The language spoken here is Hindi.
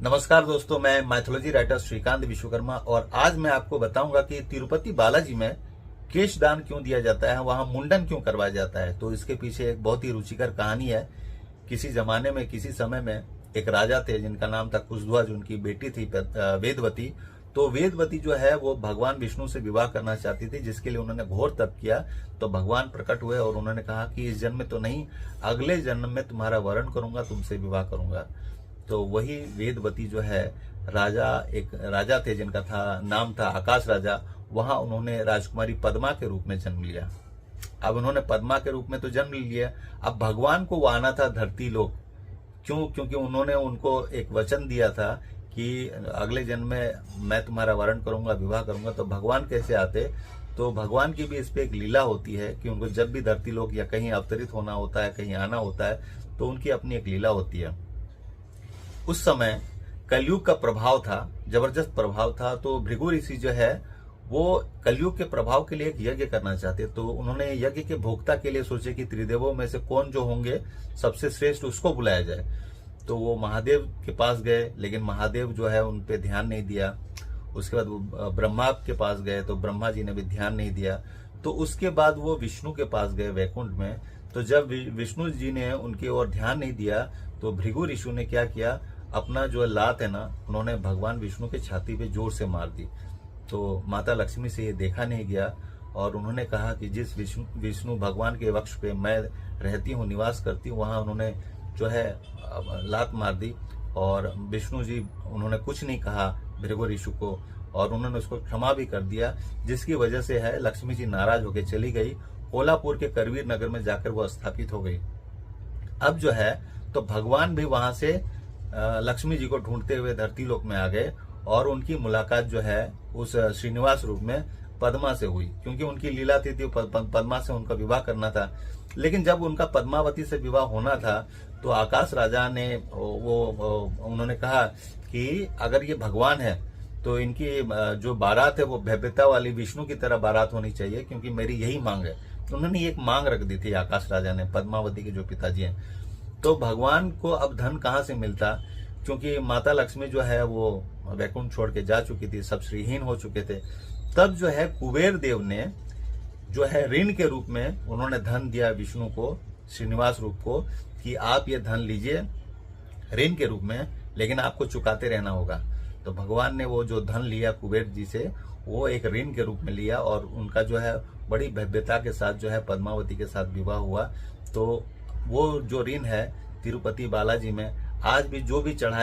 नमस्कार दोस्तों, मैं माइथोलॉजी राइटर श्रीकांत विश्वकर्मा और आज मैं आपको बताऊंगा कि तिरुपति बालाजी में केश दान क्यों दिया जाता है, वहां मुंडन क्यों करवाया जाता है। तो इसके पीछे एक बहुत ही रुचिकर कहानी है। किसी जमाने में किसी समय में एक राजा थे जिनका नाम था कुशध्वज। उनकी बेटी थी वेदवती। तो वेदवती जो है वो भगवान विष्णु से विवाह करना चाहती थी, जिसके लिए उन्होंने घोर तप किया। तो भगवान प्रकट हुए और उन्होंने कहा कि इस जन्म में तो नहीं, अगले जन्म में तुम्हारा वरण करूंगा, तुमसे विवाह करूंगा। तो वही वेदवती जो है एक राजा थे जिनका नाम था आकाश राजा। वहां उन्होंने राजकुमारी पद्मा के रूप में जन्म लिया। अब उन्होंने पद्मा के रूप में तो जन्म लिया, अब भगवान को वो आना था धरती लोक। क्यों? क्योंकि उन्होंने उनको एक वचन दिया था कि अगले जन्म में मैं तुम्हारा वरण करूंगा, विवाह करूंगा। तो भगवान कैसे आते? तो भगवान की भी इस पे एक लीला होती है कि उनको जब भी धरती लोक या कहीं अवतरित होना होता है, कहीं आना होता है, तो उनकी अपनी एक लीला होती है। उस समय कलयुग का प्रभाव था, जबरदस्त प्रभाव था। तो भृगु ऋषि जो है वो कलयुग के प्रभाव के लिए एक यज्ञ करना चाहते। तो उन्होंने यज्ञ के भोक्ता के लिए सोचे कि त्रिदेवों में से कौन जो होंगे सबसे श्रेष्ठ, उसको बुलाया जाए। तो वो महादेव के पास गए, लेकिन महादेव जो है उन पे ध्यान नहीं दिया। उसके बाद वो ब्रह्मा के पास गए, तो ब्रह्मा जी ने भी ध्यान नहीं दिया। तो उसके बाद वो विष्णु के पास गए वैकुंठ में। तो जब विष्णु जी ने उनकी ओर ध्यान नहीं दिया, तो भृगु ऋषि ने क्या किया, अपना जो लात है ना, उन्होंने भगवान विष्णु के छाती पे जोर से मार दी। तो माता लक्ष्मी से ये देखा नहीं गया और उन्होंने कहा कि जिस विष्णु भगवान के वक्ष पे मैं रहती हूँ, निवास करती हूँ, वहां उन्होंने जो है लात मार दी। और विष्णु जी उन्होंने कुछ नहीं कहा भृगु ऋषि को, और उन्होंने उसको क्षमा भी कर दिया। जिसकी वजह से है लक्ष्मी जी नाराज होकर चली गई। कोल्हापुर के करवीर नगर में जाकर वो स्थापित हो गई। अब जो है तो भगवान भी वहां से लक्ष्मी जी को ढूंढते हुए धरती लोक में आ गए और उनकी मुलाकात जो है उस श्रीनिवास रूप में पद्मा से हुई, क्योंकि उनकी लीला थी पद्मा से उनका विवाह करना था। लेकिन जब उनका पद्मावती से विवाह होना था, तो आकाश राजा ने उन्होंने कहा कि अगर ये भगवान है तो इनकी जो बारात है वो भव्यता वाली विष्णु की तरह बारात होनी चाहिए, क्योंकि मेरी यही मांग है। तो उन्होंने एक मांग रख दी थी आकाश राजा ने, पद्मावती के जो पिताजी हैं। तो भगवान को अब धन कहाँ से मिलता, क्योंकि माता लक्ष्मी जो है वो वैकुंठ छोड़ के जा चुकी थी, सब श्रीहीन हो चुके थे। तब जो है कुबेर देव ने जो है ऋण के रूप में उन्होंने धन दिया विष्णु को, श्रीनिवास रूप को, कि आप ये धन लीजिए ऋण के रूप में, लेकिन आपको चुकाते रहना होगा। तो भगवान ने वो जो धन लिया कुबेर जी से, वो एक ऋण के रूप में लिया और उनका जो है बड़ी भव्यता के साथ जो है पद्मावती के साथ विवाह हुआ। तो वो जो ऋण है तिरुपति बालाजी में आज भी जो भी चढ़ाए